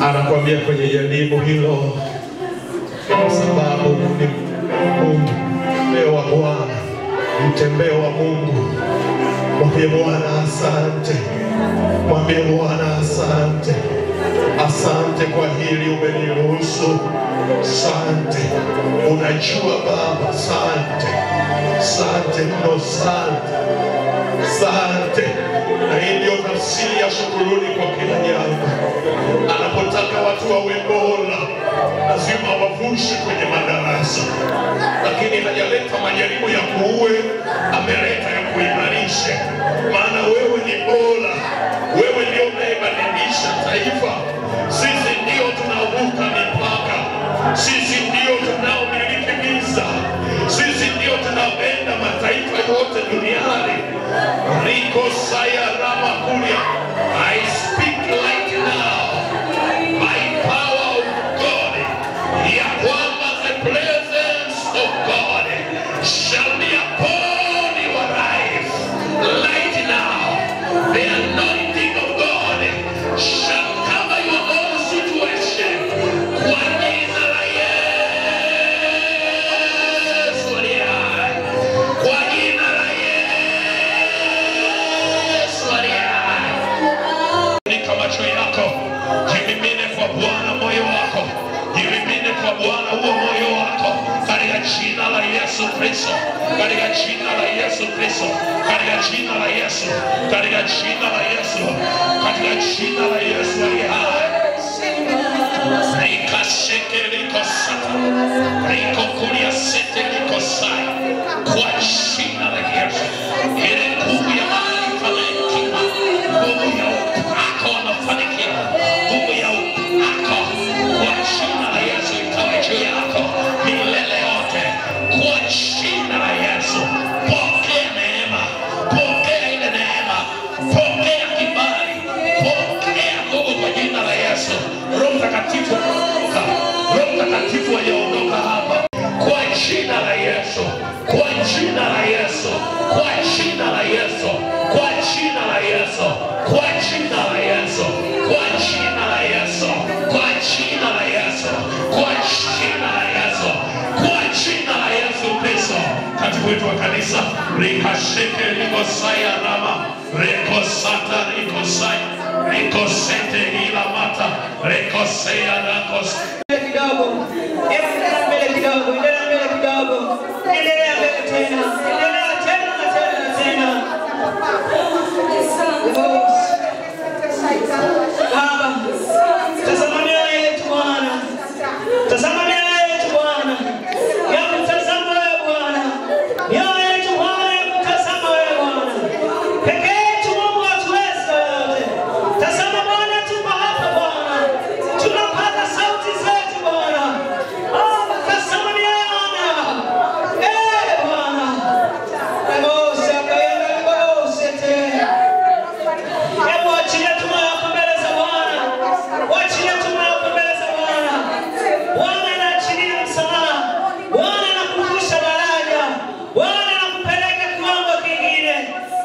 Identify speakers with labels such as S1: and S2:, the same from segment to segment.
S1: anakuambia kwenye jaribu hilo kwa sababu ni Mungu. Leo wa Bwana, mtembeo wa Mungu. Mwambie Bwana asante. Mwambie Bwana asante. Asante kwa hili umeniruhusu. Asante. Unajua Baba, asante. Asante mno, asante. Asante. Na hii ndio tafsiri ya shukrani kwa kila jambo. Anapotaka watu wawe bora, lazima wavushe kwenye madarasa. Lakini hajaleta majaribu ya kuue, ameleta ya kuimarisha. Maana wewe ni bora. Wewe ndio unayebadilisha taifa. Sisi ndio tunavuka mipaka. Sisi ndio tunaomiliki giza. Sisi ndio tunaopenda mataifa yote duniani. Riko saya rama kulia. I speak right now by power of God. Ya kwamba the presence of God shall be upon your life right now. The anointing of God shall cover your own situation. Kwa jina la Yesu aliye hai. Kwa jina la Yesu aliye hai. Nika macho yako, jimimine kwa Bwana moyo wako. Jimimine kwa Bwana huo moyo wako. Katika jina la Yesu Kristo. Katika jina la Yesu Kristo. Katika jina la Yesu. Katika jina la Yesu. Katika jina la Yesu aliye hai. Rika sheke liko sata. Riko kulia sete liko sai. Kwa jina la Yesu. Ile nguvu ya maarifa na hekima. Nguvu ya upako wa mafanikio. Nguvu ya upako. Kwa jina la Yesu ikawe juu yako milele yote. Kwa jina la Yesu. Pokea neema. Pokea ile neema. Pokea kibali. Pokea nguvu kwa jina la Yesu. Roho Mtakatifu aondoka. Roho Mtakatifu aondoka hapa. Kwa jina la Yesu. Kwa jina la Yesu. Kwa jina la Yesu. Kwa jina la Yesu. Kwa jina la Yesu. Kwa jina la Yesu. Kwa jina la Yesu. Kwa jina la Yesu. Kwa jina la Yesu Kristo. Katibu wetu wa kanisa, rikasheke likosaya rama, rekosata rikosaya, rekosete ila mata, rekosea rakos.
S2: Kidogo, endelea mbele kidogo, endelea mbele kidogo, endelea mbele tena, endelea tena na tena na tena. Baba, tazama mioyo yetu Bwana, tazama mioyo yetu Bwana, ya kutazama wewe Bwana, mioyo yetu Bwana ya kutazama wewe Bwana, peke yetu Mungu hatuwezi yote. Tazama Bwana, tuko hapa Bwana, tunapata sauti zetu Bwana. Tazama mioyo Bwana, Bwana, Bose akaenda Bose tena. Hebu achilia tuma yako mbele za Bwana. Achilia tuma yako mbele za Bwana. Bwana anaachilia msamaha. Bwana anakuvusha daraja. Bwana anakupeleka kiwango kingine.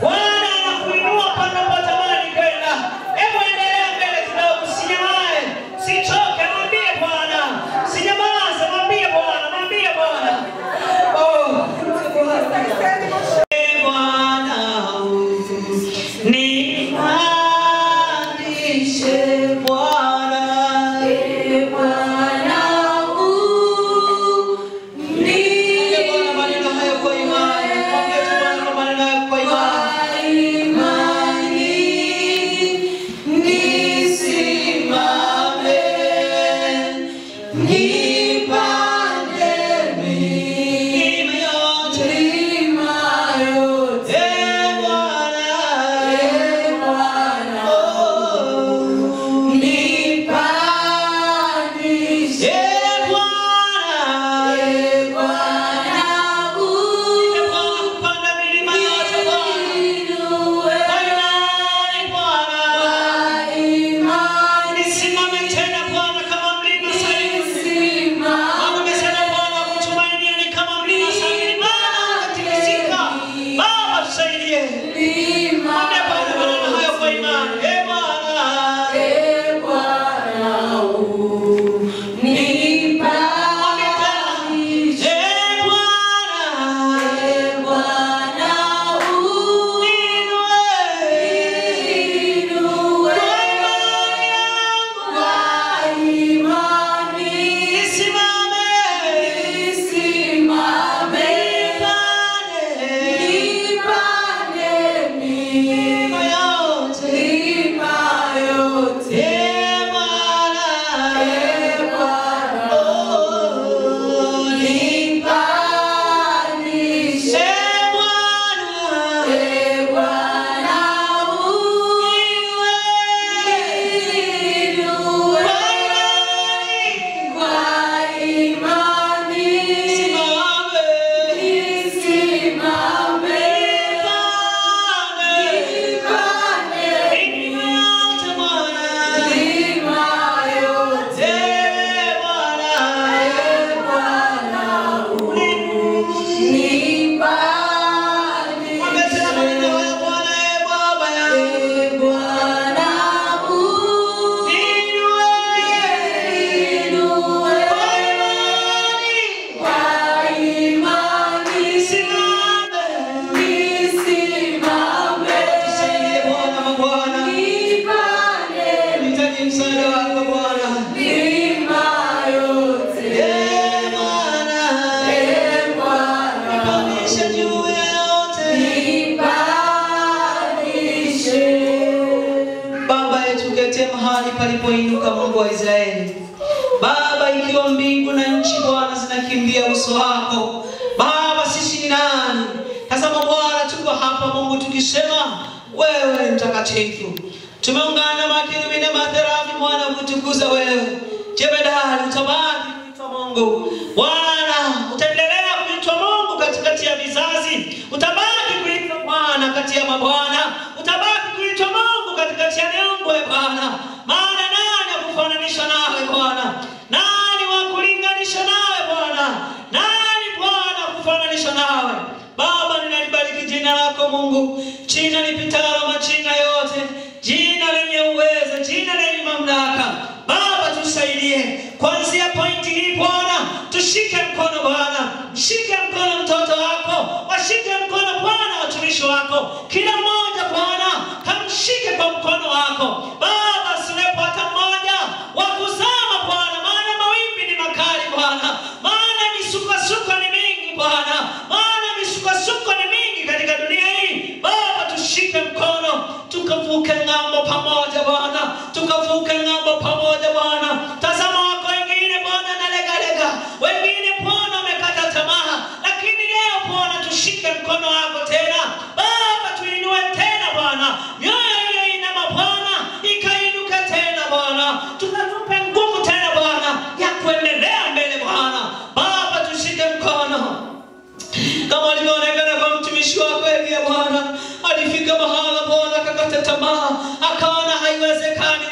S2: Bwana anakuinua panapotamani kwenda. Hebu endelea mbele kidogo, usinyamae. Sichoke, mwambie Bwana. Usinyamaze, mwambie Bwana, mwambie Bwana. Baba, ikiwa mbingu na nchi Bwana zinakimbia uso wako, Baba, sisi ni nani? Tazama Bwana, tuko hapa Mungu tukisema wewe mtakatifu. Tumeungana makerubi na matherafi Bwana kutukuza wewe. Jemedari utabaki kuitwa Mungu. Bwana, utaendelea kuitwa Mungu katikati ya vizazi. Utabaki kuitwa Bwana kati ya mabwana. Utabaki kuitwa Mungu katikati ya miungu Bwana. Maana nani akufananisha nawe Bwana? Nani wa kulinganisha nawe Bwana? Nani Bwana kufananisha nawe? Baba, ninalibariki jina lako Mungu, jina lipitalo majina yote, jina lenye uwezo, jina lenye mamlaka. Baba, tusaidie kuanzia pointi hii Bwana, tushike mkono Bwana, mshike mkono mtoto wako, washike mkono Bwana watumishi wako, kila mmoja Bwana kamshike kwa mkono wako. Baba, siwepo hata mmoja wa kuzama Bwana, maana mawimbi ni makali Bwana, maana misukosuko ni mingi Bwana, maana misukosuko ni mingi katika dunia hii. Baba, tushike mkono tukavuke ng'ambo pamoja Bwana, tukavuke ng'ambo pamoja Bwana. Tazama wako wengine Bwana na lega, wengine Bwana wamekata tamaa, lakini leo Bwana tushike mkono wako tena Baba, tuinue tena Bwana, mioyo ile inama Bwana ikainuka tena Bwana, tukatupe nguvu tena Bwana ya kuendelea mbele Bwana. Baba, tushike mkono kama alivyoonekana kwa mtumishi wako Elia Bwana, alifika mahala Bwana akakata tamaa, akaona haiwezekani